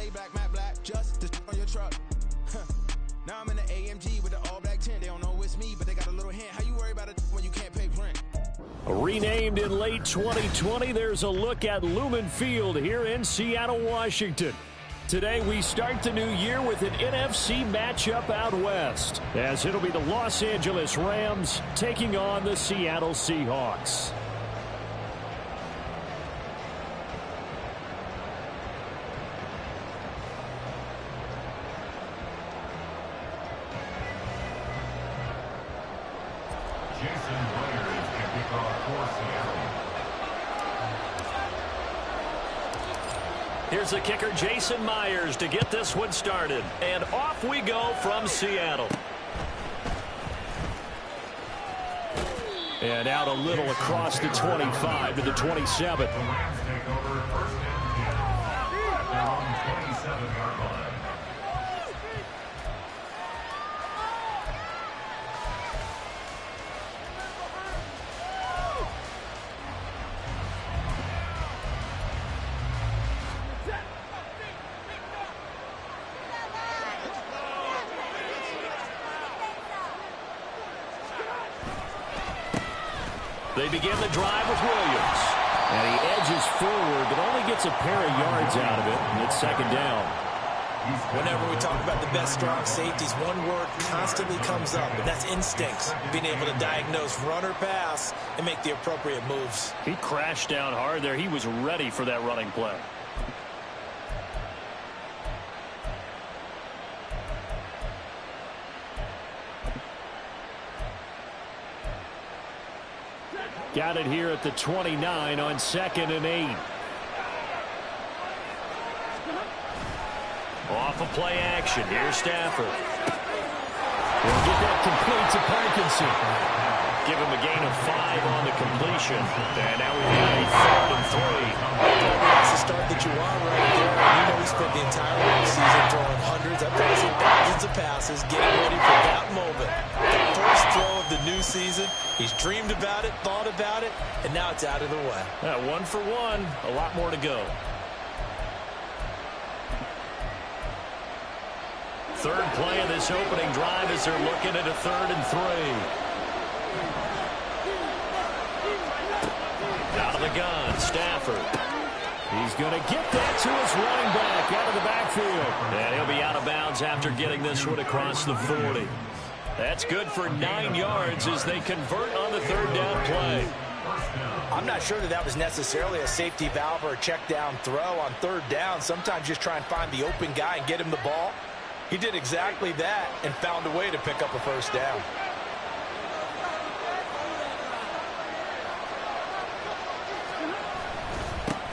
Maybach, matte black, just to on your truck. Now I'm in the AMG with the all black tint. They don't know it's me, but they got a little hint. How you worry about it when you can't pay rent? Renamed in late 2020, there's a look at Lumen Field here in Seattle, Washington. Today we start the new year with an NFC matchup out west, as it'll be the Los Angeles Rams taking on the Seattle Seahawks. Here's the kicker, Jason Myers, to get this one started. And off we go from Seattle. And out a little across the 25 to the 27. They begin the drive with Williams. And he edges forward, but only gets a pair of yards out of it, and it's second down. Whenever we talk about the best strong safeties, one word constantly comes up, and that's instincts. Being able to diagnose run or pass and make the appropriate moves. He crashed down hard there. He was ready for that running play. Got it here at the 29 on 2nd and 8. Off of play action. Here's Stafford. He'll get that complete to Parkinson. Give him a gain of 5 on the completion. And now we have a 3rd and 3. That's the start that you want right there. You know he spent the entire season throwing hundreds, up to thousands of passes, getting ready for that moment. The first throw of the new season. He's dreamed about it, thought about it, and now it's out of the way. 1 for 1. A lot more to go. Third play of this opening drive as they're looking at a 3rd and 3. Out of the gun, Stafford. He's going to get that to his running back out of the backfield. And he'll be out of bounds after getting this one across the 40. That's good for 9 yards as they convert on the 3rd down play. I'm not sure that was necessarily a safety valve or a check down throw on 3rd down. Sometimes just try and find the open guy and get him the ball. He did exactly that and found a way to pick up a 1st down.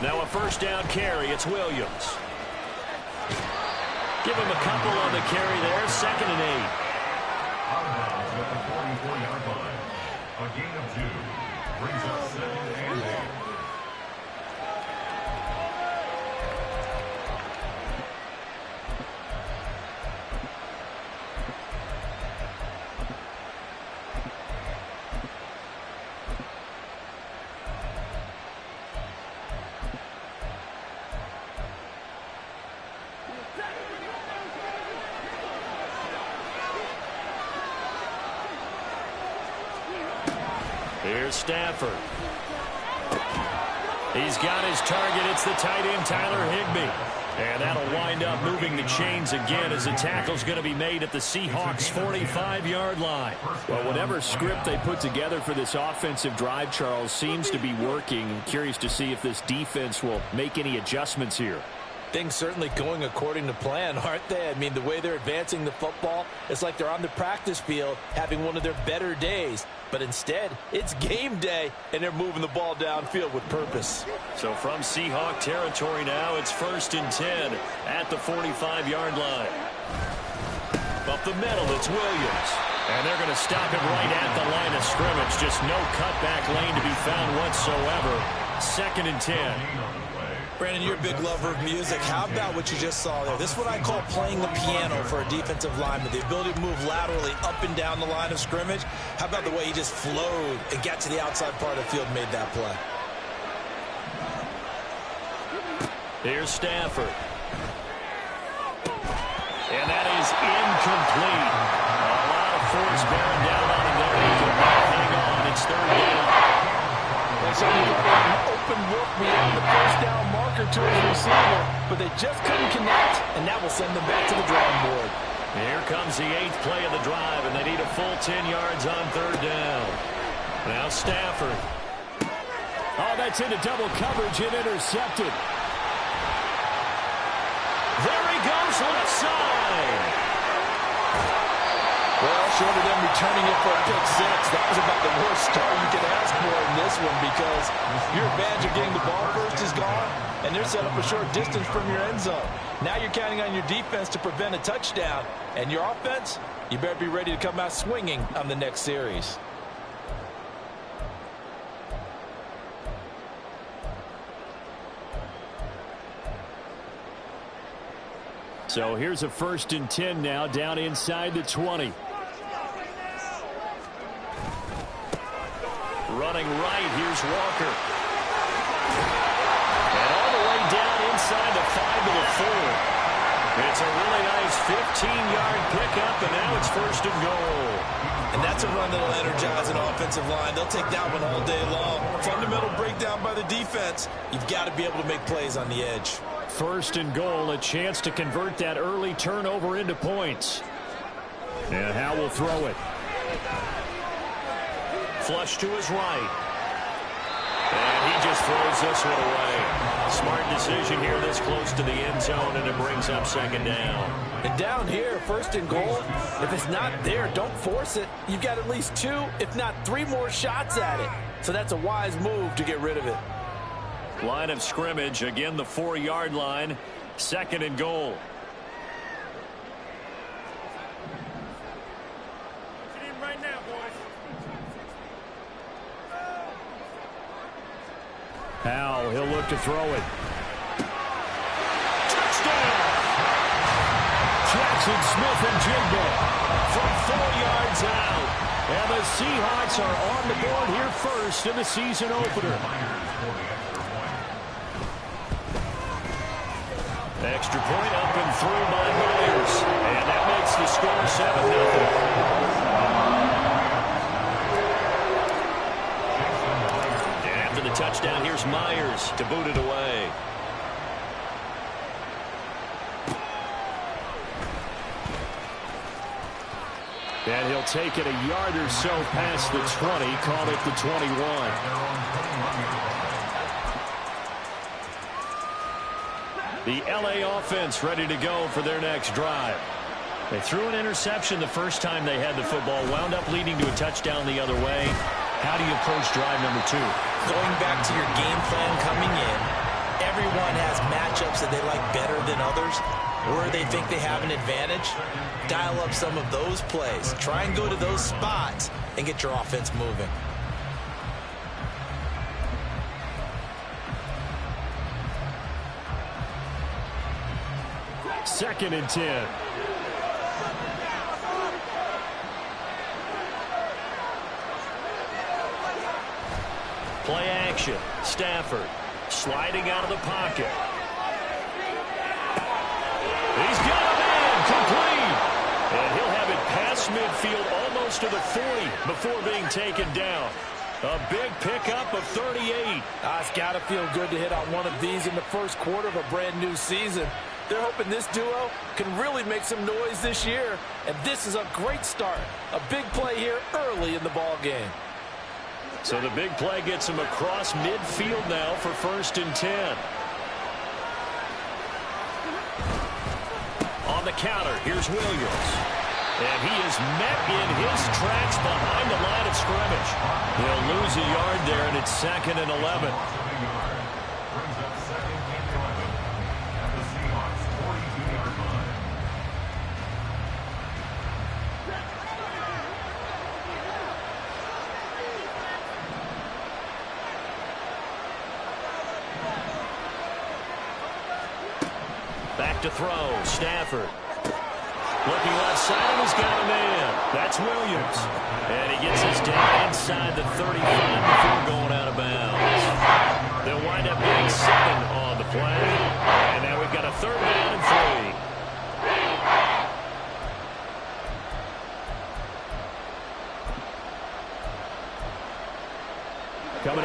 Now a 1st down carry. It's Williams. Give him a couple on the carry there. 2nd and 8. At the 44-yard line. A gain of 2 brings up 2nd and 8. Here's Stafford. He's got his target. It's the tight end, Tyler Higbee. And that'll wind up moving the chains again as the tackle's going to be made at the Seahawks' 45-yard line. Well, whatever script they put together for this offensive drive, Charles, seems to be working. I'm curious to see if this defense will make any adjustments here. Things certainly going according to plan, aren't they? I mean, the way they're advancing the football, it's like they're on the practice field having one of their better days. But instead, it's game day, and they're moving the ball downfield with purpose. So from Seahawk territory now, it's 1st and 10 at the 45-yard line. Up the middle, it's Williams. And they're going to stop him right at the line of scrimmage. Just no cutback lane to be found whatsoever. 2nd and 10. Brandon, you're a big lover of music. How about what you just saw there? This is what I call playing the piano for a defensive lineman. The ability to move laterally up and down the line of scrimmage. How about the way he just flowed and got to the outside part of the field and made that play? Here's Stafford. is incomplete. A lot of force bearing down on him there. He could not hang on. It's third down. And so you got an open look beyond the first down marker to his receiver, but they just couldn't connect, and that will send them back to the drawing board. Here comes the 8th play of the drive, and they need a full 10 yards on third down. Now Stafford. Oh, that's into double coverage and intercepted. There he goes, left side. Well, short of them returning it for a pick six, that was about the worst start you could ask for in this one, because your advantage of getting the ball first is gone, and they're set up a short distance from your end zone. Now you're counting on your defense to prevent a touchdown, and your offense, you better be ready to come out swinging on the next series. So here's a 1st and 10 now, down inside the 20. Running right, here's Walker. And all the way down inside the 5 to the 4. It's a really nice 15-yard pickup, and now it's 1st and goal. And that's a run that'll energize an offensive line. They'll take that one all day long. Fundamental breakdown by the defense. You've got to be able to make plays on the edge. 1st and goal, a chance to convert that early turnover into points. And Howe will throw it. Flush to his right. And he just throws this one away. Smart decision here this close to the end zone, and it brings up 2nd down. And down here, 1st and goal, if it's not there, don't force it. You've got at least 2, if not 3 more shots at it. So that's a wise move to get rid of it. Line of scrimmage, again the 4-yard line, 2nd and goal. Right now, boys. Howe, he'll look to throw it. Touchdown! Jackson Smith-Njigba from 4 yards out. And the Seahawks are on the board here first in the season opener. Extra point up and through by Myers. And that makes the score 7-0. And after the touchdown, here's Myers to boot it away. And he'll take it a yard or so past the 20, call it the 21. The LA offense ready to go for their next drive. They threw an interception the first time they had the football, wound up leading to a touchdown the other way. How do you approach drive number 2? Going back to your game plan coming in, everyone has matchups that they like better than others, where they think they have an advantage. Dial up some of those plays. Try and go to those spots and get your offense moving. Second and 10. Play action. Stafford sliding out of the pocket. He's got a man complete. And he'll have it past midfield almost to the 40 before being taken down. A big pickup of 38. It's got to feel good to hit on one of these in the first quarter of a brand new season. They're hoping this duo can really make some noise this year, and this is a great start. A big play here early in the ball game. So the big play gets him across midfield now for 1st and 10. On the counter, here's Williams. And he is met in his tracks behind the line of scrimmage. He'll lose a yard there, and it's 2nd and 11. Back to throw, Stafford. Looking left side, and he's got a man. That's Williams. And he gets us down inside the 35 before going out of bounds. They'll wind up being 7 on the play. And now we've got a 3rd down and 3.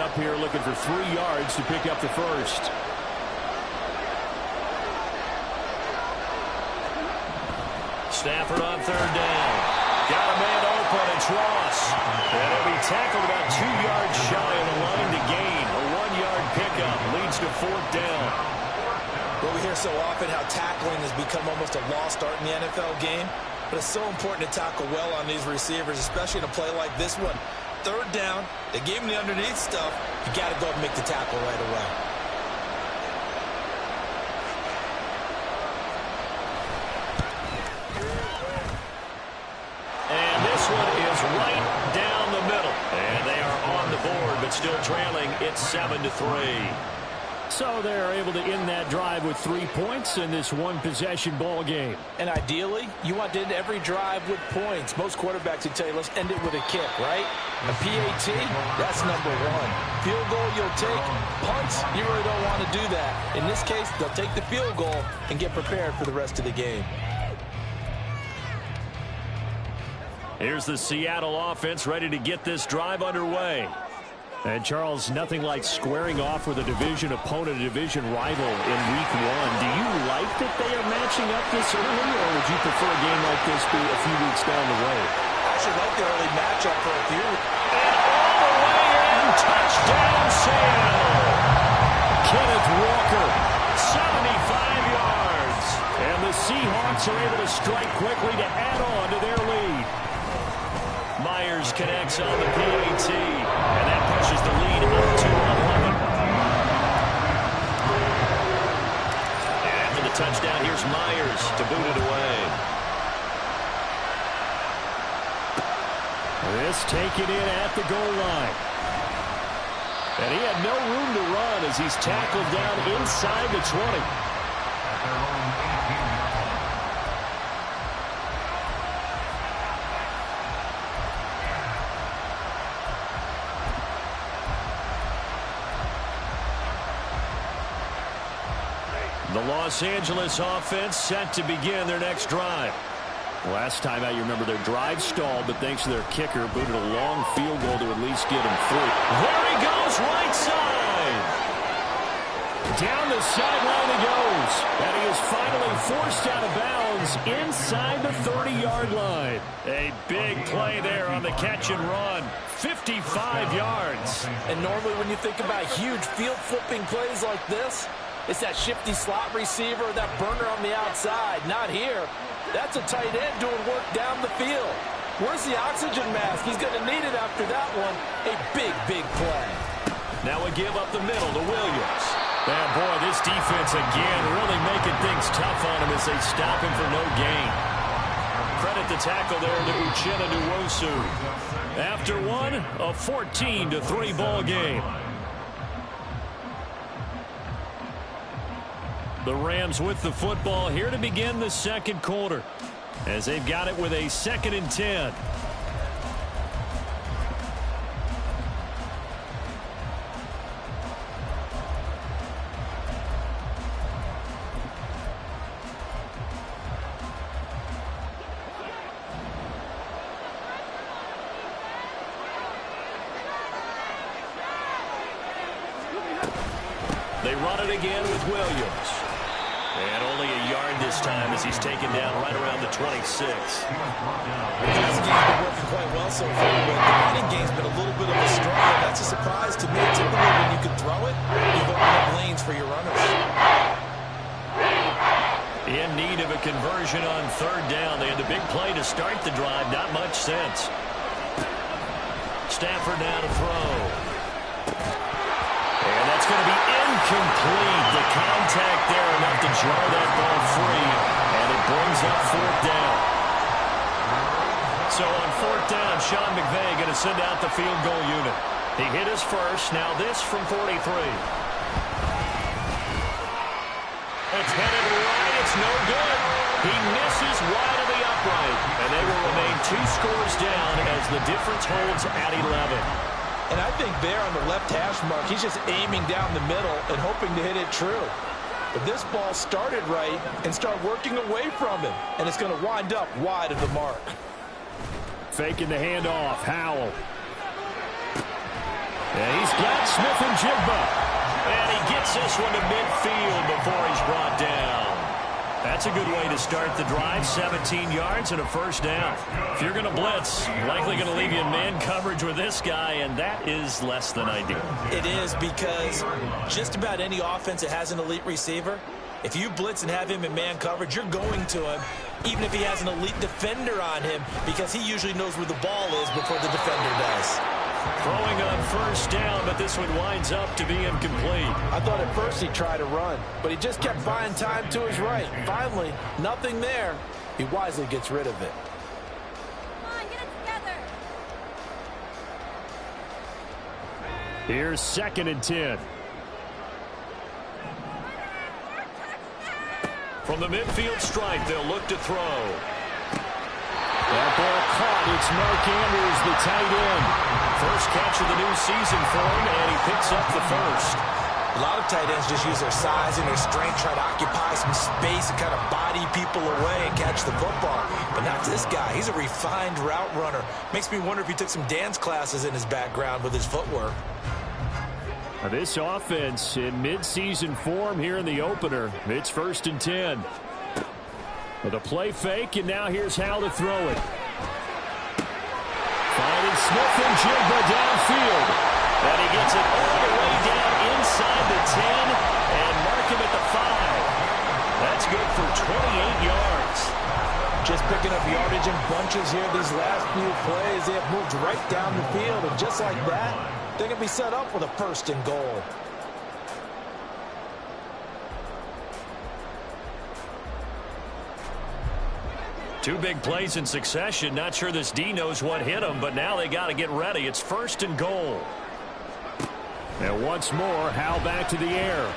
up here looking for 3 yards to pick up the first. Stafford on third down. Got a man open. It's Ross. And he'll be tackled about 2 yards shy of the line to gain. A 1-yard pickup leads to fourth down. Well, we hear so often how tackling has become almost a lost art in the NFL game. But it's so important to tackle well on these receivers, especially in a play like this one. Third down, they gave him the underneath stuff. You got to go and make the tackle right away. And this one is right down the middle. And they are on the board, but still trailing. It's 7-3. So they're able to end that drive with 3 points in this one-possession ball game. And ideally, you want to end every drive with points. Most quarterbacks would tell you, let's end it with a kick, right? A PAT, that's number 1. Field goal you'll take. Punts, you really don't want to do that. In this case, they'll take the field goal and get prepared for the rest of the game. Here's the Seattle offense ready to get this drive underway. And, Charles, nothing like squaring off with a division opponent, a division rival in Week 1. Do you like that they are matching up this early, or would you prefer a game like this be a few weeks down the road? I should like the early matchup for a few. And all the way in, touchdown Seattle. Kenneth Walker, 75 yards. And the Seahawks are able to strike quickly to add on to their lead. Myers connects on the PAT, and that pushes the lead up to 11. And after the touchdown, here's Myers to boot it away. This taken in at the goal line. And he had no room to run as he's tackled down inside the 20. The Los Angeles offense set to begin their next drive. Last time out, you remember their drive stalled, but thanks to their kicker, booted a long field goal to at least get him through. There he goes, right side. Down the sideline he goes. And he is finally forced out of bounds inside the 30-yard line. A big play there on the catch and run. 55 yards. And normally when you think about huge field-flipping plays like this, it's that shifty slot receiver, that burner on the outside. Not here. That's a tight end doing work down the field. Where's the oxygen mask? He's going to need it after that one. A big, big play. Now we give up the middle to Williams. And boy, this defense again really making things tough on him as they stop him for no gain. Credit the tackle there to Uchenna Nwosu. After one, a 14-3 ball game. The Rams with the football here to begin the second quarter as they've got it with a 2nd and 10. They run it again with Williams. And only a yard this time as he's taken down right around the 26. The passing game's been working quite well so far, but the running game's been a little bit of a struggle. That's a surprise to me. Typically, when you can throw it, you've opened up lanes for your runners. In need of a conversion on third down. They had the big play to start the drive. Not much sense. Stafford now to throw. And that's going to be incomplete. The contact there enough to jar that ball free. And it brings up fourth down. So on fourth down, Sean McVay going to send out the field goal unit. He hit his first. Now this from 43. It's headed right. It's no good. He misses wide of the upright. And they will remain 2 scores down as the difference holds at 11. And I think there on the left hash mark, he's just aiming down the middle and hoping to hit it true. But this ball started right and started working away from him. And it's going to wind up wide of the mark. Faking the handoff. Howell. And he's got Smith and Jigba. And he gets this one to midfield before he's brought down. That's a good way to start the drive. 17 yards and a first down. If you're going to blitz, likely going to leave you in man coverage with this guy, and that is less than ideal. It is, because just about any offense that has an elite receiver, if you blitz and have him in man coverage, you're going to him, even if he has an elite defender on him, because he usually knows where the ball is before the defender does. Throwing on first down, but this one winds up to be incomplete. I thought at first he'd try to run, but he just kept buying time to his right. Finally, nothing there. He wisely gets rid of it. Come on, get it together. Here's 2nd and 10. From the midfield stripe, they'll look to throw. That ball caught. It's Mark Andrews, the tight end. First catch of the new season for him, and he picks up the first. A lot of tight ends just use their size and their strength, try to occupy some space and kind of body people away and catch the football. But not this guy. He's a refined route runner. Makes me wonder if he took some dance classes in his background with his footwork. Now this offense in midseason form here in the opener. It's 1st and 10. With a play fake, and now here's how to throw it. Finding Smith and Jigba downfield. And he gets it all the way down inside the 10 and mark him at the 5. That's good for 28 yards. Just picking up yardage in bunches here these last few plays. They have moved right down the field, and just like that, they're going to be set up with a 1st and goal. Two big plays in succession. Not sure this D knows what hit him, but now they got to get ready. It's 1st and goal. And once more, Howe back to the air.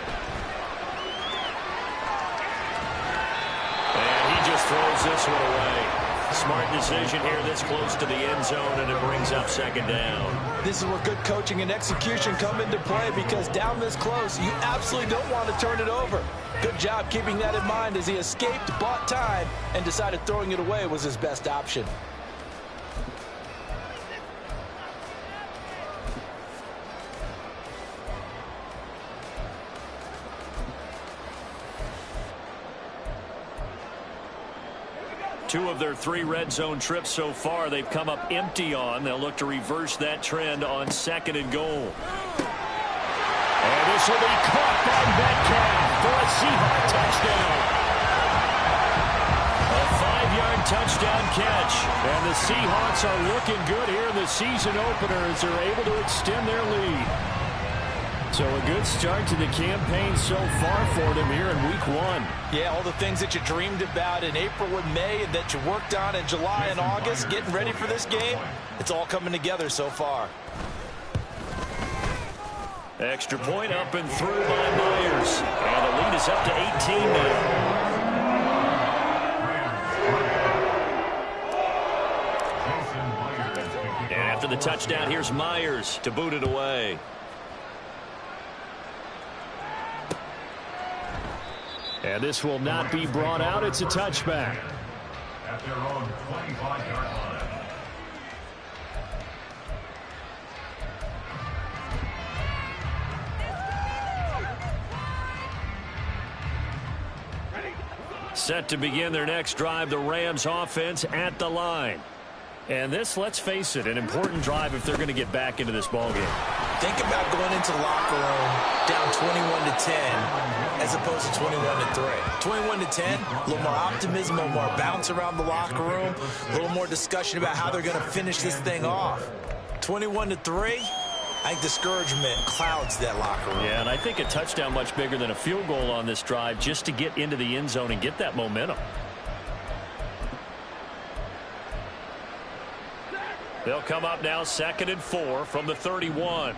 And he just throws this one away. Smart decision here this close to the end zone, and it brings up 2nd down. This is where good coaching and execution come into play, because down this close, you absolutely don't want to turn it over. Good job keeping that in mind as he escaped, bought time, and decided throwing it away was his best option. Two of their 3 red zone trips so far, they've come up empty on. They'll look to reverse that trend on 2nd and goal. And this will be caught by Metcalf for a Seahawks touchdown. A 5-yard touchdown catch. And the Seahawks are looking good here in the season opener as they're able to extend their lead. So a good start to the campaign so far for them here in week 1. Yeah, all the things that you dreamed about in April and May and that you worked on in July and August, getting ready for this game, it's all coming together so far. Extra point up and through by Myers. And the lead is up to 18 now. And after the touchdown, here's Myers to boot it away. And this will not be brought out. It's a touchback. At their own 25-yard line. Set to begin their next drive, the Rams offense at the line. And this, let's face it, an important drive if they're going to get back into this ballgame. Think about going into the locker room down 21-10 as opposed to 21-3. 21-10, a little more optimism, a little more bounce around the locker room, a little more discussion about how they're going to finish this thing off. 21-3, I think discouragement clouds that locker room. Yeah, and I think a touchdown much bigger than a field goal on this drive just to get into the end zone and get that momentum. They'll come up now 2nd and 4 from the 31.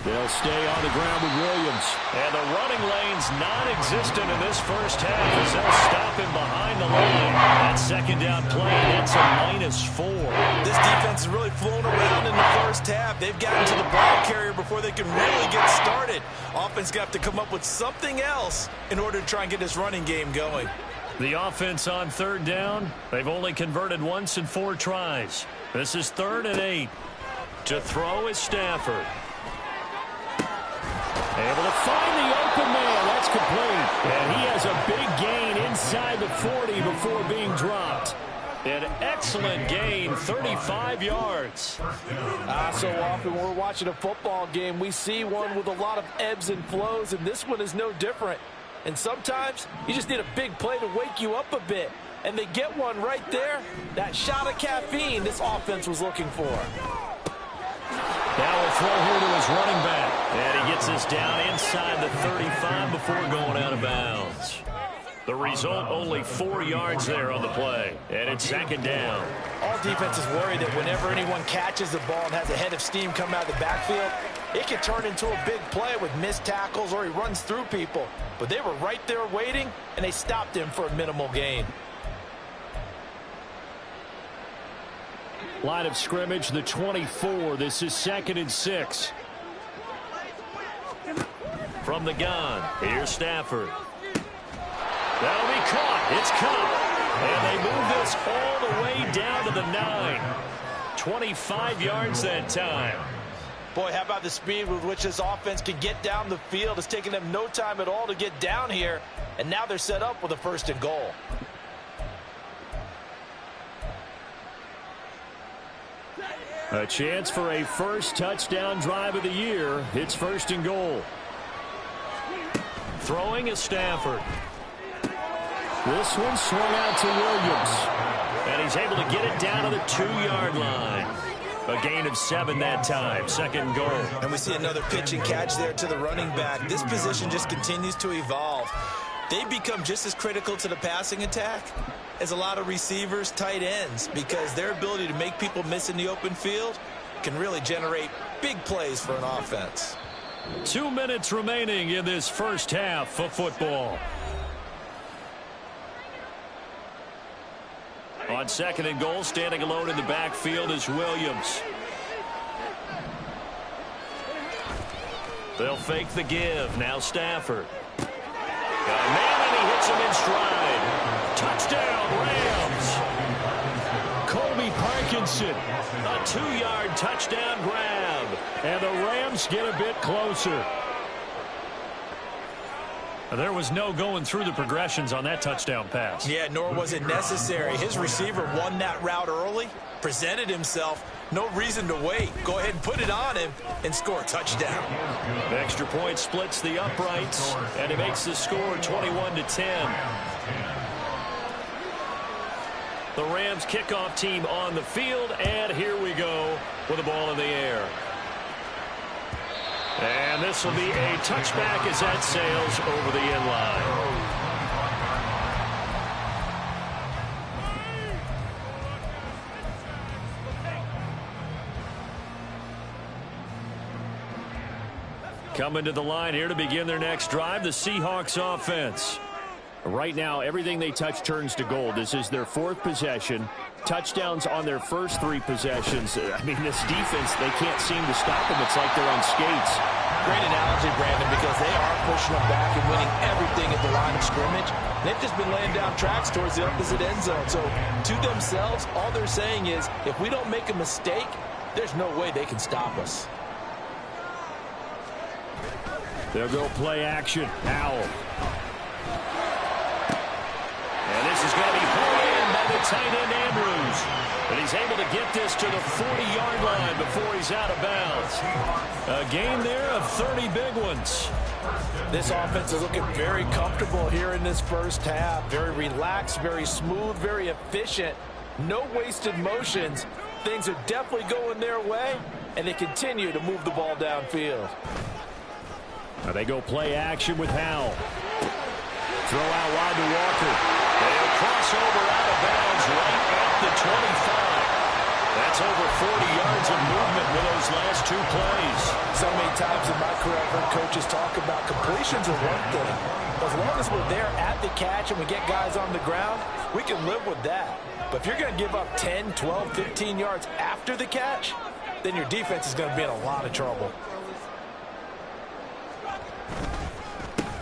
They'll stay on the ground with Williams. And the running lane's non-existent in this first half as they'll stop him behind the line. That 2nd down play, that's a -4. This defense has really flown around in the first half. They've gotten to the ball carrier before they can really get started. Offense got to come up with something else in order to try and get this running game going. The offense on third down, they've only converted once in 4 tries. This is 3rd and 8. To throw is Stafford. Able to find the open man. That's complete. And he has a big gain inside the 40 before being dropped. An excellent gain, 35 yards. So often when we're watching a football game, we see one with a lot of ebbs and flows, and this one is no different. And sometimes you just need a big play to wake you up a bit. And they get one right there. That shot of caffeine this offense was looking for. Now a throw here to his running back. And he gets this down inside the 35 before going out of bounds. The result, only 4 yards there on the play. And it's 2nd down. All defenses worry that whenever anyone catches the ball and has a head of steam come out of the backfield, it can turn into a big play with missed tackles or he runs through people. But they were right there waiting, and they stopped him for a minimal gain. Line of scrimmage, the 24. This is 2nd and 6. From the gun, here's Stafford. That'll be caught. It's caught. And they move this all the way down to the 9. 25 yards that time. Boy, how about the speed with which this offense can get down the field? It's taken them no time at all to get down here. And now they're set up with a 1st and goal. A chance for a first touchdown drive of the year. It's 1st and goal. Throwing is Stafford. This one swung out to Williams. And he's able to get it down to the 2-yard line. A gain of 7 that time. 2nd and goal. And we see another pitch and catch there to the running back. This position just continues to evolve. They become just as critical to the passing attack as a lot of receivers, tight ends, because their ability to make people miss in the open field can really generate big plays for an offense. 2 minutes remaining in this first half of football. On 2nd and goal, standing alone in the backfield is Williams. They'll fake the give. Now Stafford. Got a man, and he hits him in stride. Touchdown, Rams. Colby Parkinson, a 2-yard touchdown grab. And the Rams get a bit closer. There was no going through the progressions on that touchdown pass. Yeah, nor was it necessary. His receiver won that route early, presented himself. No reason to wait. Go ahead and put it on him and score a touchdown. The extra point splits the uprights, and it makes the score 21-10. The Rams kickoff team on the field, and here we go with the ball in the air. And this will be a touchback as that sails over the end line. Coming to the line here to begin their next drive, the Seahawks offense. Right now, everything they touch turns to gold. This is their 4th possession. Touchdowns on their first 3 possessions. I mean, this defense, they can't seem to stop them. It's like they're on skates. Great analogy, Brandon, because they are pushing them back and winning everything at the line of scrimmage. They've just been laying down tracks towards the opposite end zone. So, to themselves, all they're saying is, if we don't make a mistake, there's no way they can stop us. They'll go play action. Howell. And this is going to be pulled in by the tight end Andrews. And he's able to get this to the 40-yard line before he's out of bounds. A gain there of 30 big ones. This offense is looking very comfortable here in this first half. Very relaxed, very smooth, very efficient. No wasted motions. Things are definitely going their way, and they continue to move the ball downfield. Now they go play action with Howell. Throw out wide to Walker. They'll cross over out of bounds right at the 25. That's over 40 yards of movement with those last 2 plays. So many times in my career, I've heard coaches talk about completions are one thing. As long as we're there at the catch and we get guys on the ground, we can live with that. But if you're going to give up 10, 12, 15 yards after the catch, then your defense is going to be in a lot of trouble.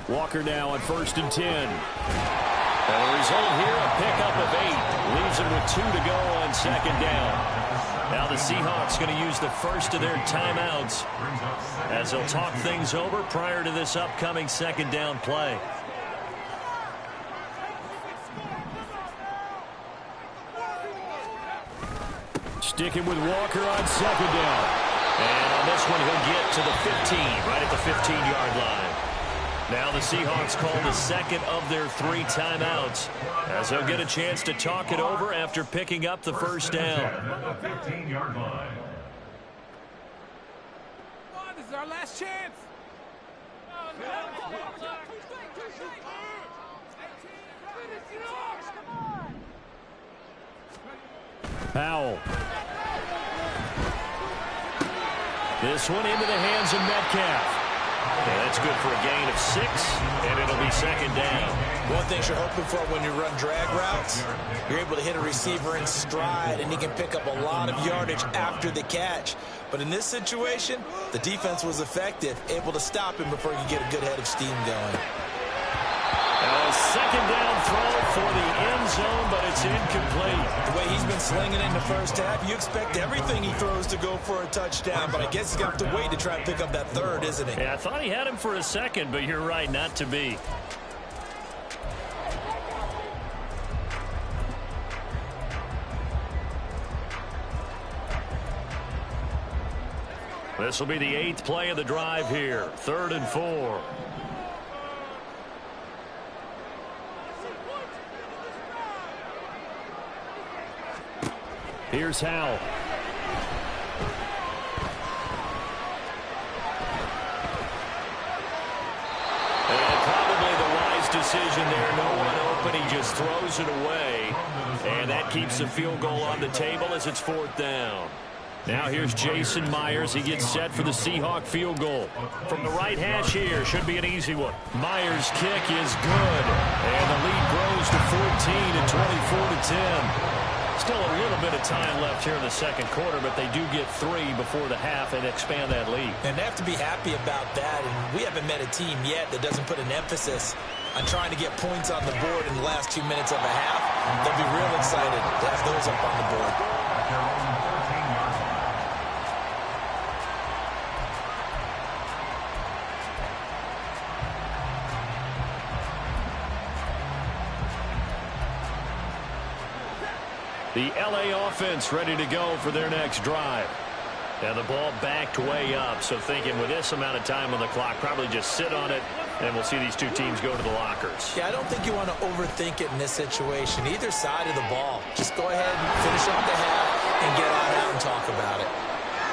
Walker now on 1st and 10. And the result here, a pickup of 8. Leaves him with 2 to go on second down. Now the Seahawks going to use the first of their timeouts as they'll talk things over prior to this upcoming second down play. Sticking with Walker on second down. And on this one, he'll get to the 15, right at the 15-yard line. Now the Seahawks call the second of their 3 timeouts as they'll get a chance to talk it over after picking up the first down. This is our last chance. Powell. This one into the hands of Metcalf. And that's good for a gain of 6, and it'll be second down. One thing you're hoping for when you run drag routes, you're able to hit a receiver in stride, and he can pick up a lot of yardage after the catch. But in this situation, the defense was effective, able to stop him before he could get a good head of steam going. A second down throw for the end zone, but it's incomplete. The way he's been slinging in the first half, you expect everything he throws to go for a touchdown, but I guess he's going to have to wait to try and pick up that third, isn't he? Yeah, I thought he had him for a second, but you're right, not to be. This will be the 8th play of the drive here. 3rd and 4. Here's Howell. And probably the wise decision there. No one open. He just throws it away. And that keeps the field goal on the table as it's 4th down. Now here's Jason Myers. He gets set for the Seahawk field goal. From the right hash here, should be an easy one. Myers' kick is good. And the lead grows to 14 and 24-10. Still a little bit of time left here in the second quarter, but they do get 3 before the half and expand that lead. And they have to be happy about that. And we haven't met a team yet that doesn't put an emphasis on trying to get points on the board in the last 2 minutes of a half. They'll be real excited to have those up on the board. The L.A. offense ready to go for their next drive. And the ball backed way up, so thinking with this amount of time on the clock, probably just sit on it, and we'll see these two teams go to the lockers. Yeah, I don't think you want to overthink it in this situation. Either side of the ball. Just go ahead and finish off the half and get on out and talk about it.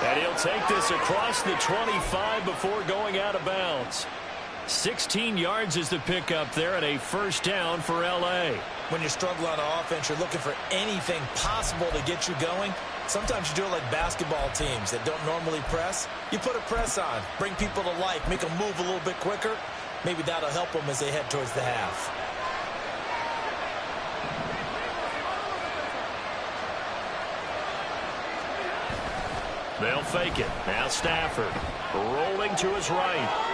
And he'll take this across the 25 before going out of bounds. 16 yards is the pickup there at a first down for L.A. When you're struggling on offense, you're looking for anything possible to get you going. Sometimes you do it like basketball teams that don't normally press. You put a press on, bring people to life, make them move a little bit quicker. Maybe that'll help them as they head towards the half. They'll fake it. Now Stafford rolling to his right.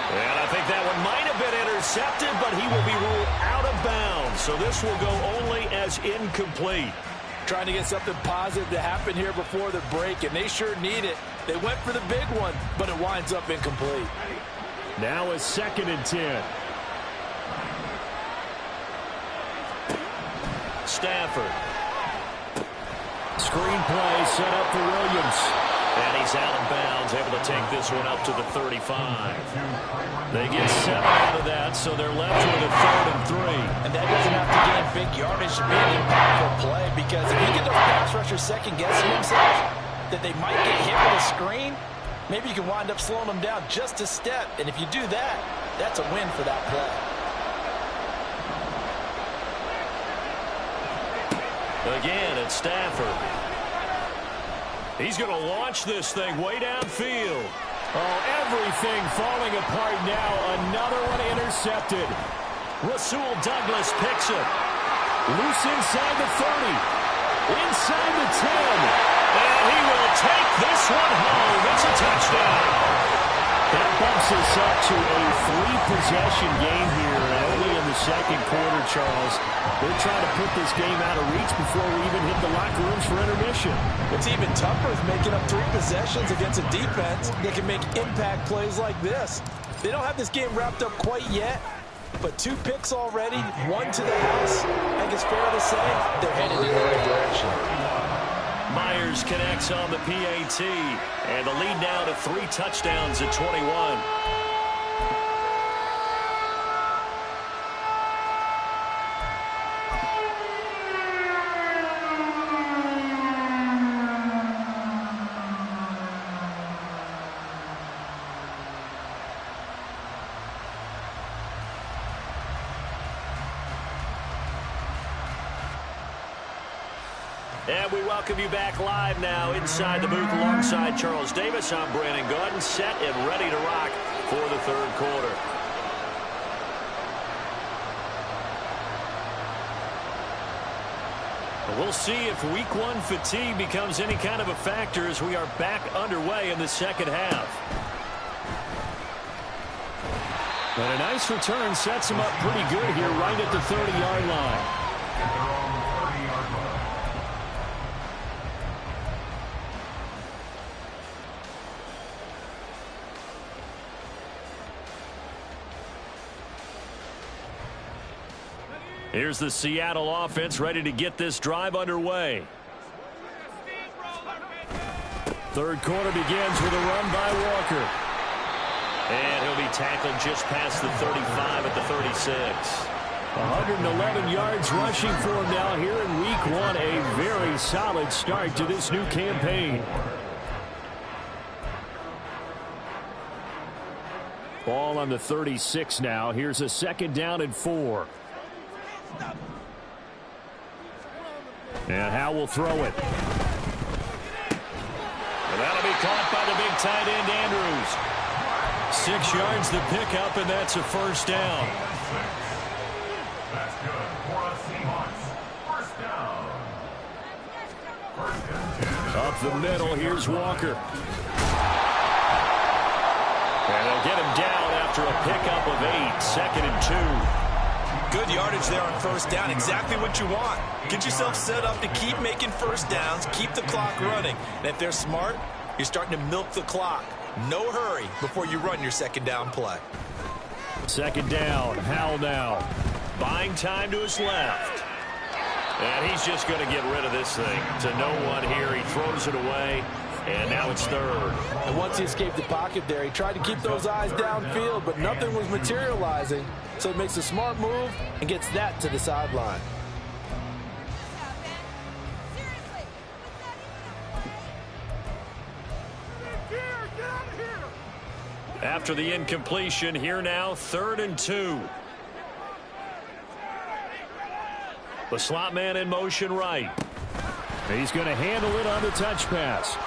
And I think that one might have been intercepted, but he will be ruled out of bounds. So this will go only as incomplete. Trying to get something positive to happen here before the break, and they sure need it. They went for the big one, but it winds up incomplete. Now a 2nd and 10. Stafford. Screen play set up for Williams. And he's out of bounds, able to take this one up to the 35. They get 7 out of that, so they're left with a 3rd and 3. And that doesn't have to gain big yardage to be an impactful play, because if you get those pass rushers second-guessing themselves that they might get hit with a screen, maybe you can wind up slowing them down just a step. And if you do that, that's a win for that play. Again, it's Stafford. He's going to launch this thing way downfield. Oh, everything falling apart now. Another one intercepted. Rasul Douglas picks it. Loose inside the 30. Inside the 10. And he will take this one home. It's a touchdown. That bumps us up to a 3-possession game here. And only a the second quarter, Charles. They're trying to put this game out of reach before we even hit the locker rooms for intermission. What's even tougher is making up 3 possessions against a defense that can make impact plays like this. They don't have this game wrapped up quite yet, but 2 picks already, 1 to the house. I think it's fair to say they're headed in the right direction. Myers connects on the PAT, and the lead now to 3 touchdowns at 21. And we welcome you back live now inside the booth alongside Charles Davis. I'm Brandon Gaudin, set and ready to rock for the third quarter. We'll see if week 1 fatigue becomes any kind of a factor as we are back underway in the second half. But a nice return sets him up pretty good here right at the 30-yard line. Here's the Seattle offense ready to get this drive underway. Third quarter begins with a run by Walker. And he'll be tackled just past the 35 at the 36. 111 yards rushing for him now here in week 1. A very solid start to this new campaign. Ball on the 36 now. Here's a 2nd down and 4. And Howe will throw it. And that'll be caught by the big tight end, Andrews. 6 yards the pickup, and that's a first down. That's good for a Seahawks. First down. Up the middle, here's Walker. And they'll get him down after a pickup of 8. 2nd and 2. Good yardage there on first down. Exactly what you want. Get yourself set up to keep making first downs, keep the clock running. And if they're smart, you're starting to milk the clock. No hurry before you run your 2nd down play. 2nd down. Howell now. Buying time to his left. And he's just going to get rid of this thing. To no one here. He throws it away. And now it's 3rd. And once he escaped the pocket there, he tried to keep those eyes downfield, but nothing was materializing. So he makes a smart move and gets that to the sideline. After the incompletion, here now, 3rd and 2. The slot man in motion right. He's going to handle it on the touch pass.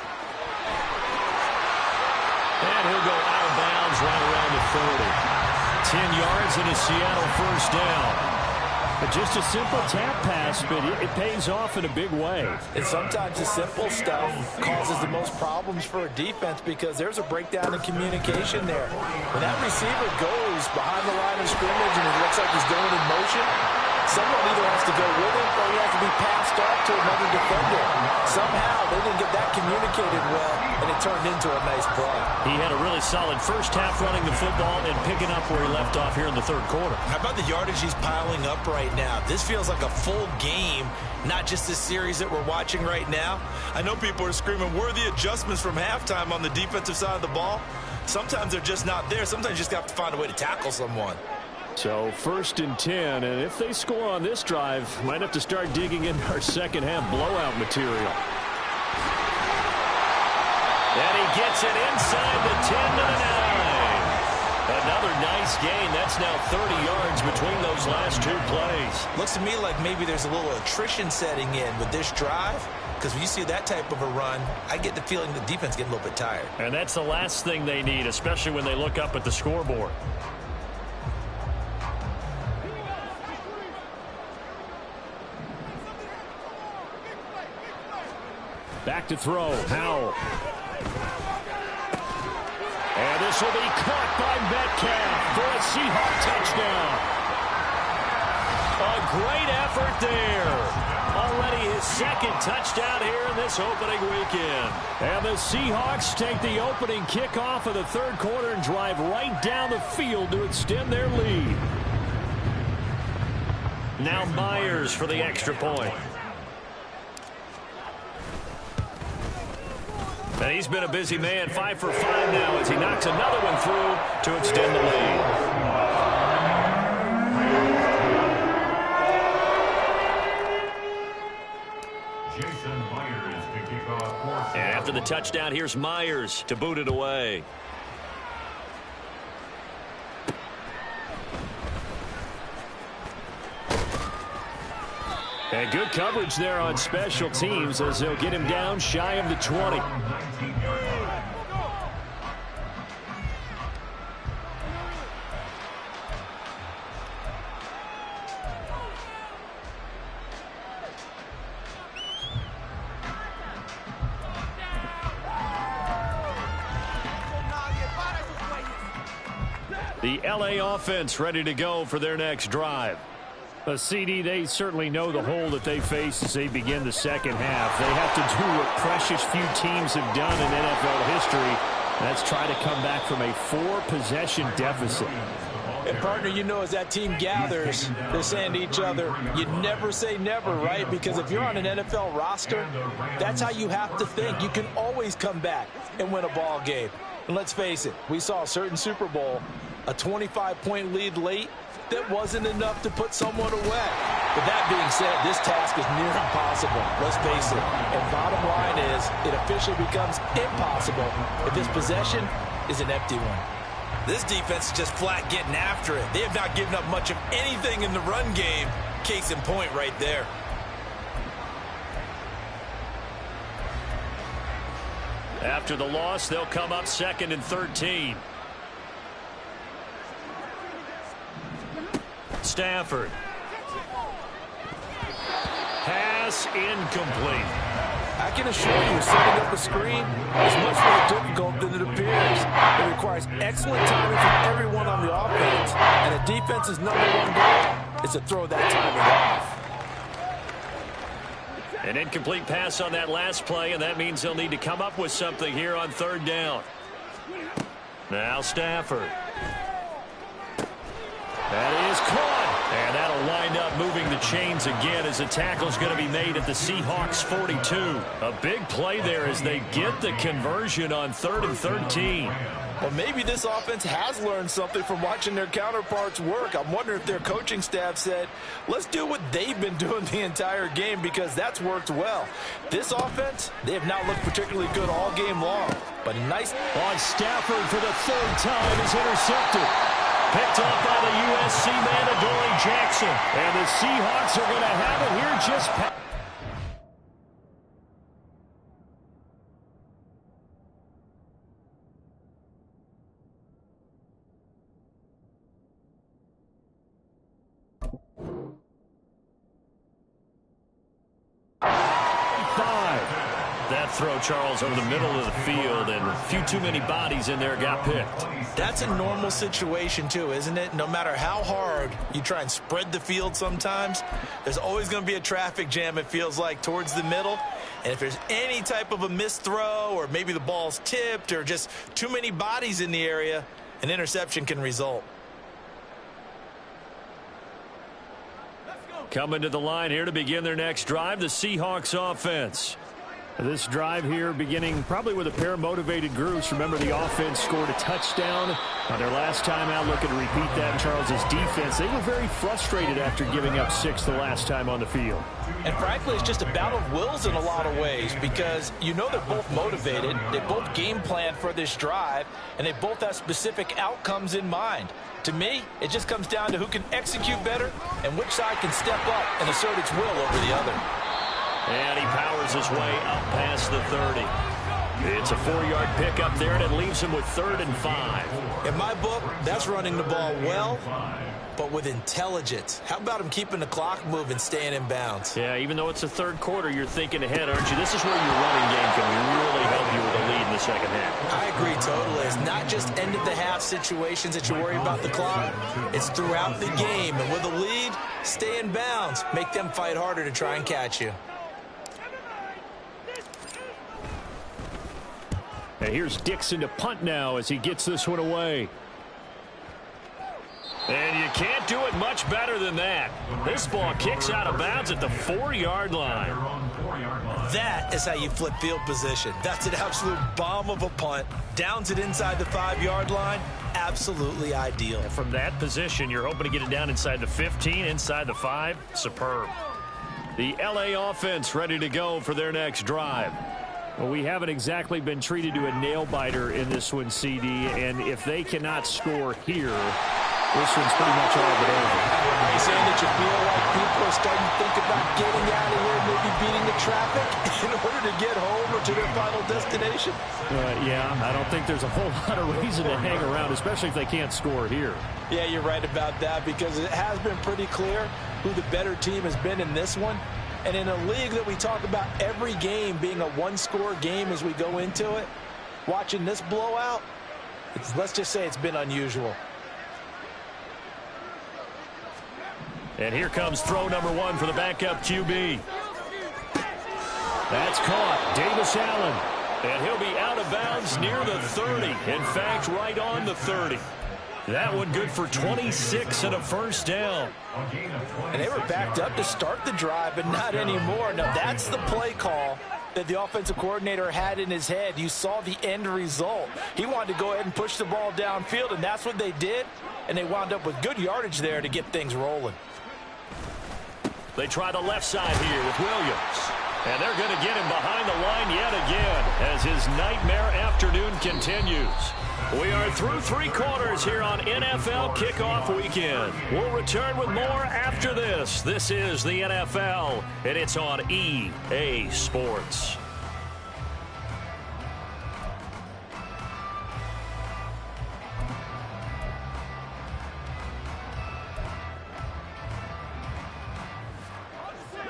And he'll go out of bounds right around the 30. 10 yards and a Seattle first down. But just a simple tap pass, but it pays off in a big way. And sometimes the simple stuff causes the most problems for a defense because there's a breakdown in communication there. When that receiver goes behind the line of scrimmage and it looks like he's going in motion, someone either has to go with him or he has to be passed off to another defender. Somehow they didn't get that communicated well, and it turned into a nice play. He had a really solid first half running the football and picking up where he left off here in the 3rd quarter. How about the yardage he's piling up right now? This feels like a full game, not just this series that we're watching right now. I know people are screaming, where are the adjustments from halftime on the defensive side of the ball? Sometimes they're just not there. Sometimes you just have to find a way to tackle someone. So 1st and 10, and if they score on this drive, might have to start digging into our second half blowout material. And he gets it inside the 10 to the 9. Another nice gain. That's now 30 yards between those last 2 plays. Looks to me like maybe there's a little attrition setting in with this drive. Because when you see that type of a run, I get the feeling the defense getting a little bit tired. And that's the last thing they need, especially when they look up at the scoreboard. Back to throw. Howell. And this will be caught by Metcalf for a Seahawk touchdown. great effort there. Already his second touchdown here in this opening weekend. And the Seahawks take the opening kickoff of the third quarter and drive right down the field to extend their lead. Now Myers for the extra point. And he's been a busy man, 5 for 5 now as he knocks another one through to extend the lead. And after the touchdown, here's Myers to boot it away. And good coverage there on special teams as they'll get him down shy of the 20. The LA offense ready to go for their next drive. A CD, they certainly know the hole that they face as they begin the second half. They have to do what precious few teams have done in NFL history. That's try to come back from a 4-possession deficit. And, partner, you know, as that team gathers, they're saying to each other, you never say never, right? Because if you're on an NFL roster, that's how you have to think. You can always come back and win a ball game. And let's face it, we saw a certain Super Bowl, a 25-point lead late, that wasn't enough to put someone away. But that being said, this task is near impossible. Let's face it. And bottom line is, it officially becomes impossible if this possession is an empty one. This defense is just flat getting after it. They have not given up much of anything in the run game. Case in point right there. After the loss, they'll come up 2nd and 13. Stafford. Pass incomplete. I can assure you, setting up a screen is much more difficult than it appears. It requires excellent timing from everyone on the offense, and a defense's #1 goal is to throw that timing off. An incomplete pass on that last play, and that means they'll need to come up with something here on 3rd down. Now Stafford. That is caught. And that'll wind up moving the chains again as the tackle's going to be made at the Seahawks 42. A big play there as they get the conversion on 3rd and 13. Well, maybe this offense has learned something from watching their counterparts work. I'm wondering if their coaching staff said, let's do what they've been doing the entire game because that's worked well. This offense, they have not looked particularly good all game long. But a nice on Stafford for the 3rd time is intercepted. Picked up by the USC man, Adoree Jackson. And the Seahawks are going to have it here just past. That throw, Charles, over the middle of the field, and a few too many bodies in there got picked. That's a normal situation, too, isn't it? No matter how hard you try and spread the field sometimes, there's always going to be a traffic jam, it feels like, towards the middle. And if there's any type of a missed throw or maybe the ball's tipped or just too many bodies in the area, an interception can result. Coming to the line here to begin their next drive, the Seahawks offense. This drive here beginning probably with a pair of motivated groups. Remember, the offense scored a touchdown on their last time out. Looking to repeat that in Charles's defense. They were very frustrated after giving up 6 the last time on the field. And frankly, it's just a battle of wills in a lot of ways because you know they're both motivated. They both game plan for this drive, and they both have specific outcomes in mind. To me, it just comes down to who can execute better and which side can step up and assert its will over the other. And he powers his way up past the 30. It's a 4-yard pickup there, and it leaves him with 3rd and 5. In my book, that's running the ball well, but with intelligence. How about him keeping the clock moving, staying in bounds? Yeah, even though it's the 3rd quarter, you're thinking ahead, aren't you? This is where your running game can really help you with a lead in the second half. I agree totally. It's not just end-of-the-half situations that you worry about the clock. It's throughout the game. And with a lead, stay in bounds. Make them fight harder to try and catch you. And here's Dixon to punt now as he gets this one away. And you can't do it much better than that. This ball kicks out of bounds at the 4-yard line. That is how you flip field position. That's an absolute bomb of a punt. Downs it inside the 5-yard line. Absolutely ideal. From that position, you're hoping to get it down inside the 15, inside the 5. Superb. The LA offense ready to go for their next drive. Well, we haven't exactly been treated to a nail-biter in this one, CD, and if they cannot score here, this one's pretty much all but over. Are you saying that you feel like people are starting to think about getting out of here, maybe beating the traffic in order to get home or to their final destination? Yeah, I don't think there's a whole lot of reason to hang around, especially if they can't score here. Yeah, you're right about that because it has been pretty clear who the better team has been in this one. And in a league that we talk about every game being a one-score game as we go into it, watching this blowout, let's just say it's been unusual. And here comes throw number 1 for the backup QB. That's caught. Davis Allen. And he'll be out of bounds near the 30. In fact, right on the 30. That one good for 26 and a first down. And they were backed up to start the drive, but not anymore. Now, that's the play call that the offensive coordinator had in his head. You saw the end result. He wanted to go ahead and push the ball downfield, and that's what they did. And they wound up with good yardage there to get things rolling. They try the left side here with Williams. And they're going to get him behind the line yet again as his nightmare afternoon continues. We are through 3 quarters here on NFL Kickoff Weekend. We'll return with more after this. This is the NFL, and it's on EA Sports.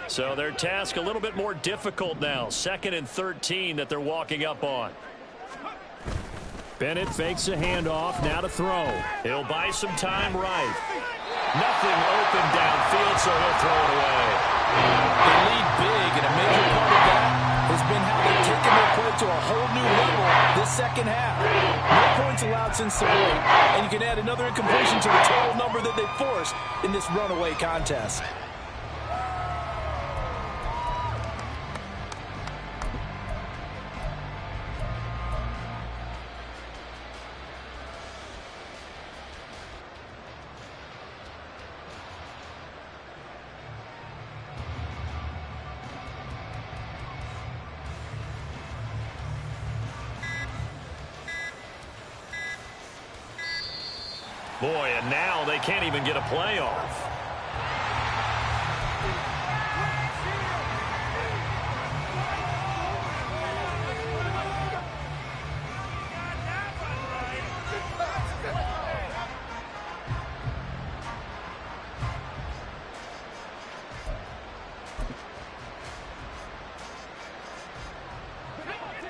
So their task a little bit more difficult now. 2nd and 13 that they're walking up on. Bennett fakes a handoff, now to throw. He'll buy some time right. Nothing open downfield, so he'll throw it away. They lead big, and a major part of that has been how they've taken their play to a whole new level this second half. No points allowed since the break, and you can add another incompletion to the total number that they forced in this runaway contest. Boy, and now they can't even get a playoff.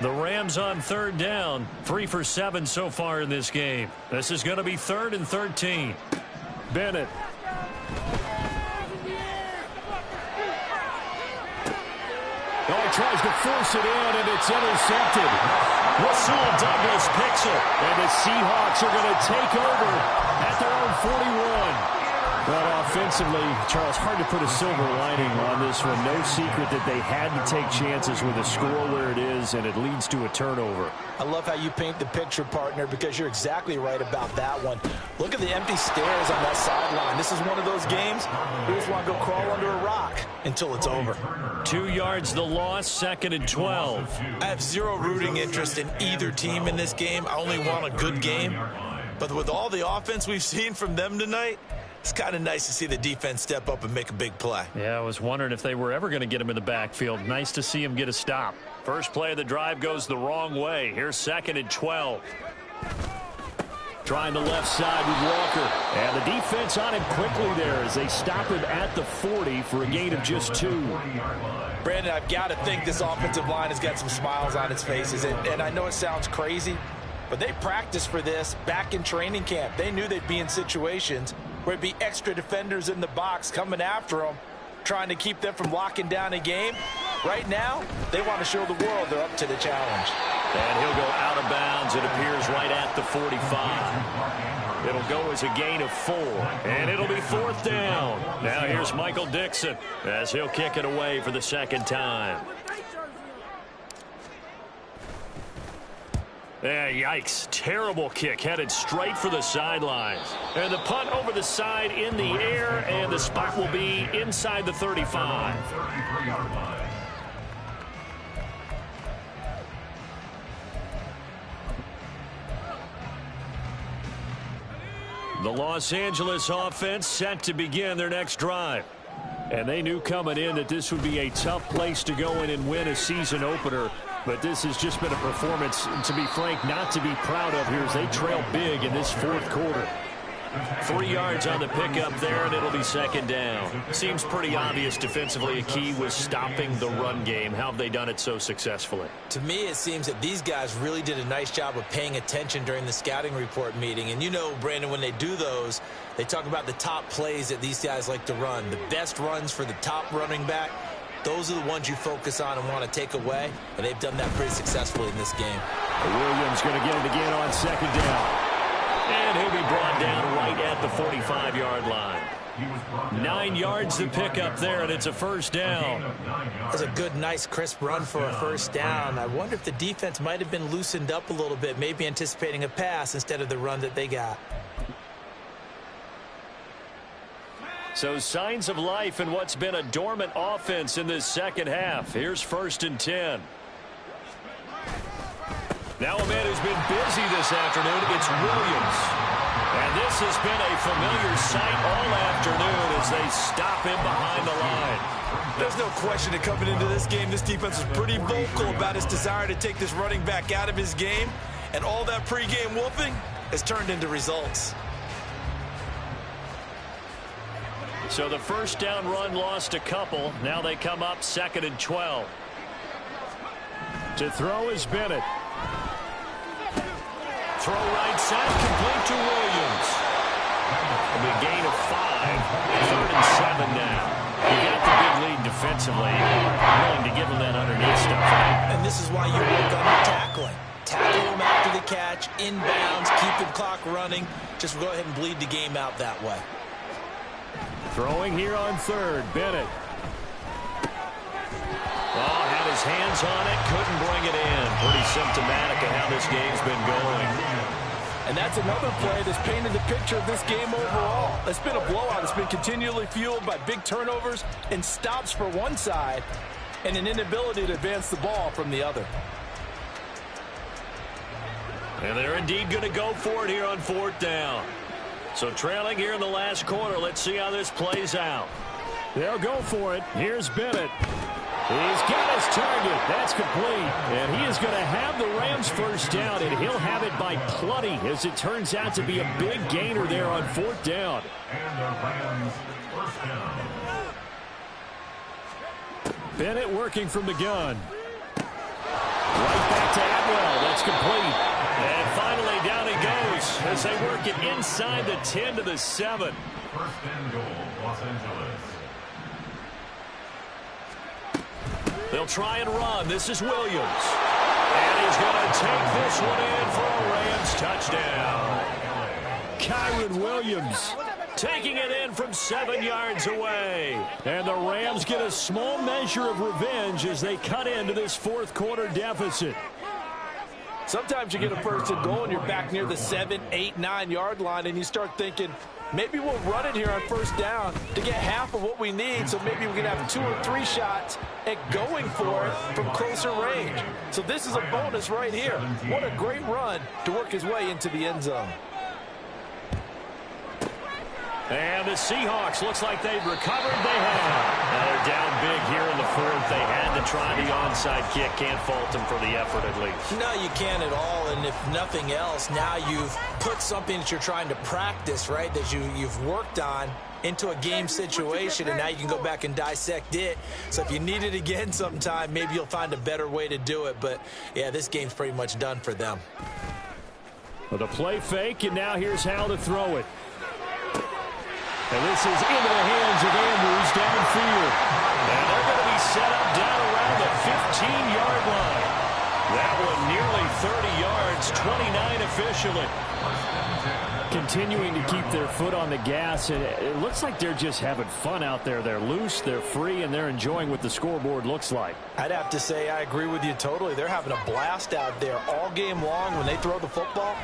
The Rams on 3rd down, 3 for 7 so far in this game. This is going to be 3rd and 13. Bennett. Oh, he tries to force it in, and it's intercepted. Rasul Douglas picks it, and the Seahawks are going to take over at their own 41. Well, offensively, Charles, hard to put a silver lining on this one. No secret that they had to take chances with a score where it is, and it leads to a turnover. I love how you paint the picture, partner, because you're exactly right about that one. Look at the empty stairs on that sideline. This is one of those games you just want to go crawl under a rock until it's over. 2 yards the loss, 2nd and 12. I have zero rooting interest in either team in this game. I only want a good game. But with all the offense we've seen from them tonight, it's kind of nice to see the defense step up and make a big play. Yeah, I was wondering if they were ever going to get him in the backfield. Nice to see him get a stop. First play of the drive goes the wrong way. Here's 2nd and 12. Trying the left side with Walker. And the defense on him quickly there as they stop him at the 40 for a gain of just 2. Brandon, I've got to think this offensive line has got some smiles on its faces. And I know it sounds crazy, but they practiced for this back in training camp. They knew they'd be in situations where it'd be extra defenders in the box coming after them, trying to keep them from locking down a game. Right now, they want to show the world they're up to the challenge. And he'll go out of bounds. It appears right at the 45. It'll go as a gain of 4. And it'll be 4th down. Now here's Michael Dixon as he'll kick it away for the second time. Yikes. Terrible kick headed straight for the sidelines. And the punt over the side in the air, and the spot will be inside the 35. The Los Angeles offense set to begin their next drive. And they knew coming in that this would be a tough place to go in and win a season opener. But this has just been a performance, to be frank, not to be proud of here as they trail big in this 4th quarter. 3 yards on the pickup there, and it'll be second down. Seems pretty obvious defensively a key was stopping the run game. How have they done it so successfully? To me, it seems that these guys really did a nice job of paying attention during the scouting report meeting. And you know, Brandon, when they do those, they talk about the top plays that these guys like to run. The best runs for the top running back, those are the ones you focus on and want to take away. And they've done that pretty successfully in this game. Williams going to get it again on second down. And he'll be brought down right at the 45-yard line. 9 yards to pick up there, and it's a first down. That's a good, nice, crisp run for a first down. I wonder if the defense might have been loosened up a little bit, maybe anticipating a pass instead of the run that they got. So signs of life in what's been a dormant offense in this second half. Here's 1st and 10. Now a man who's been busy this afternoon, it's Williams. And this has been a familiar sight all afternoon as they stop him behind the line. There's no question that coming into this game, this defense was pretty vocal about its desire to take this running back out of his game. And all that pregame wolfing has turned into results. So the first down run lost a couple. Now they come up 2nd and 12. To throw is Bennett. Throw right side, complete to Williams. A big gain of 5. 3rd and 7 now. You got the big lead defensively. Willing to give him that underneath stuff, right? And this is why you work on your tackling. Tackle him after the catch, inbounds, keep the clock running. Just go ahead and bleed the game out that way. Throwing here on 3rd, Bennett. Oh, had his hands on it, couldn't bring it in. Pretty symptomatic of how this game's been going. And that's another play that's painted the picture of this game overall. It's been a blowout. It's been continually fueled by big turnovers and stops for one side and an inability to advance the ball from the other. And they're indeed going to go for it here on 4th down. So trailing here in the last quarter. Let's see how this plays out. They'll go for it. Here's Bennett. He's got his target. That's complete. And he is going to have the Rams first down, and he'll have it by plenty as it turns out to be a big gainer there on 4th down. And the Rams first down. Bennett working from the gun. Right back to Atwell. That's complete. And finally down he goes as they work it inside the 10 to the 7. First and goal, Los Angeles. They'll try and run. This is Williams. And he's going to take this one in for a Rams touchdown. Kyron Williams taking it in from 7 yards away. And the Rams get a small measure of revenge as they cut into this 4th quarter deficit. Sometimes you get a first and goal and you're back near the 7, 8, 9 yard line and you start thinking, maybe we'll run it here on first down to get half of what we need, so maybe we can have 2 or 3 shots at going for it from closer range. So this is a bonus right here. What a great run to work his way into the end zone. And the Seahawks, looks like they've recovered. They have. Now they're down big here in the fourth. They had to try the onside kick. Can't fault them for the effort, at least. No, you can't at all. And if nothing else, now you've put something that you're trying to practice, right, that you've worked on into a game situation, and now you can go back and dissect it. So if you need it again sometime, maybe you'll find a better way to do it. But, yeah, this game's pretty much done for them. Well, the play fake, and now here's how to throw it. And this is into the hands of Andrews downfield. And they're going to be set up down around the 15-yard line. That one nearly 30 yards, 29 officially. Continuing to keep their foot on the gas, and it looks like they're just having fun out there. They're loose, they're free, and they're enjoying what the scoreboard looks like. I'd have to say I agree with you totally. They're having a blast out there all game long. When they throw the football,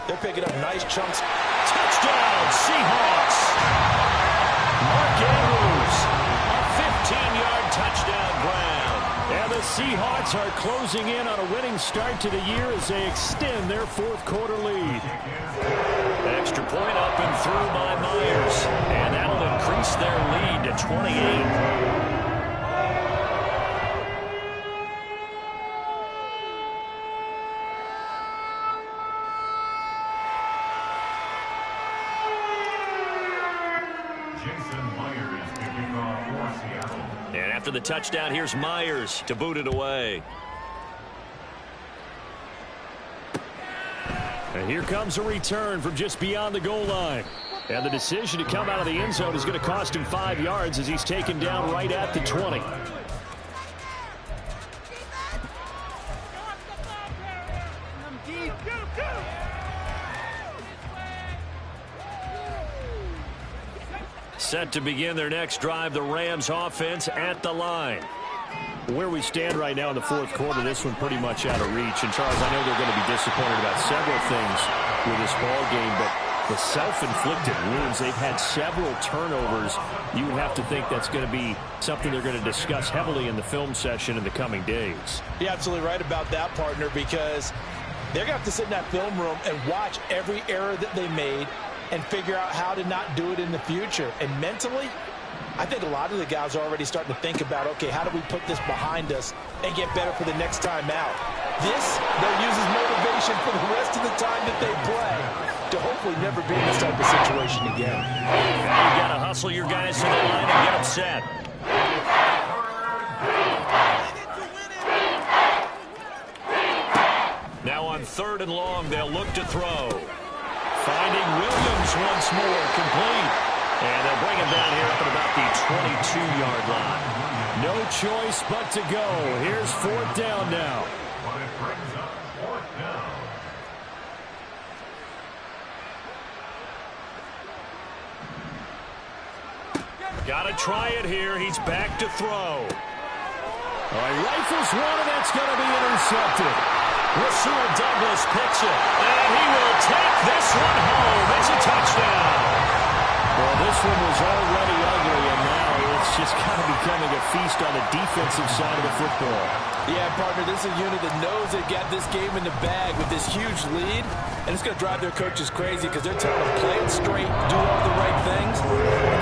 they're picking up nice chunks. Touchdown, Seahawks! Mark Andrews, a 15-yard touchdown ground. And the Seahawks are closing in on a winning start to the year as they extend their fourth quarter lead. Extra point up and through by Myers. And that'll increase their lead to 28. And after the touchdown, here's Myers to boot it away. And here comes a return from just beyond the goal line. And the decision to come out of the end zone is going to cost him 5 yards as he's taken down right at the 20. Set to begin their next drive, the Rams offense at the line. Where we stand right now in the fourth quarter, this one pretty much out of reach. And, Charles, I know they're going to be disappointed about several things with this ball game, but the self-inflicted wounds, they've had several turnovers. You would have to think that's going to be something they're going to discuss heavily in the film session in the coming days. You're absolutely right about that, partner, because they're going to have to sit in that film room and watch every error that they made and figure out how to not do it in the future. And mentally, I think a lot of the guys are already starting to think about, okay, how do we put this behind us and get better for the next time out? This, they'll use as motivation for the rest of the time that they play to hopefully never be in this type of situation again. Now you got to hustle your guys to the line and get them set. Now on 3rd and long, they'll look to throw. Finding Williams once more, complete. And they'll bring him down here up at about the 22-yard line. No choice but to go. Here's 4th down now. But it brings up 4th down. Got to try it here. He's back to throw. All right, rifles one, and that's going to be intercepted. Rasul Douglas picks it, and he will take this one home. It's a touchdown. Well, this one was already ugly, and now it's just kind of becoming a feast on the defensive side of the football. Yeah, partner, this is a unit that knows they got this game in the bag with this huge lead, and it's going to drive their coaches crazy because they're telling them, play it straight, do all the right things.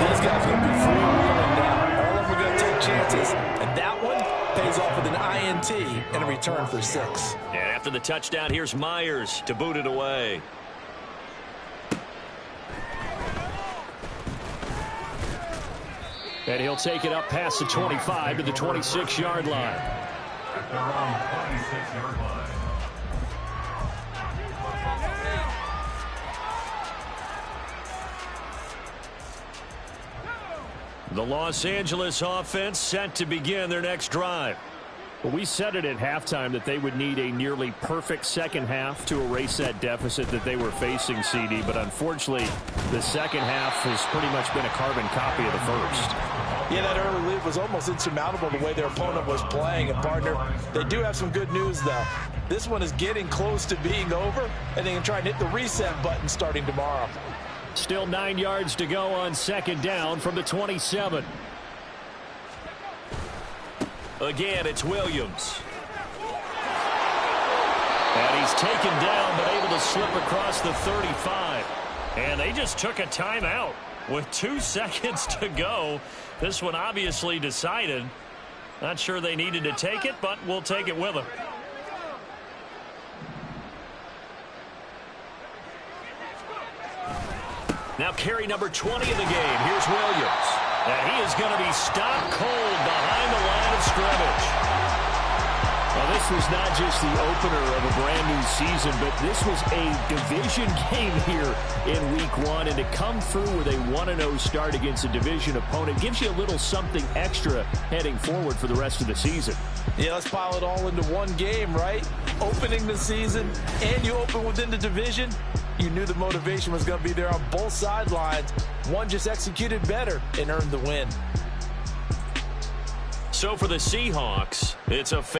These guys are going to be freewheeling now. All of them are going to take chances, and that one pays off with an INT and a return for 6. And after the touchdown, here's Myers to boot it away. And he'll take it up past the 25 to the 26-yard line. At their own 26-yard line. The Los Angeles offense set to begin their next drive. Well, we said it at halftime that they would need a nearly perfect second half to erase that deficit that they were facing, CD. But unfortunately, the second half has pretty much been a carbon copy of the first. Yeah, that early lead was almost insurmountable the way their opponent was playing. And, partner, they do have some good news, though. This one is getting close to being over, and they can try and hit the reset button starting tomorrow. Still 9 yards to go on 2nd down from the 27. Again, it's Williams. And he's taken down, but able to slip across the 35. And they just took a timeout. with 2 seconds to go. This one obviously decided. Not sure they needed to take it, but we'll take it with them. Now carry number 20 of the game. Here's Williams. And he is going to be stopped cold behind the line of scrimmage. Well, this was not just the opener of a brand new season, but this was a division game here in week 1. And to come through with a 1-0 start against a division opponent gives you a little something extra heading forward for the rest of the season. Yeah, let's pile it all into one game, right? Opening the season, and you open within the division. You knew the motivation was going to be there on both sidelines. One just executed better and earned the win. So for the Seahawks, it's a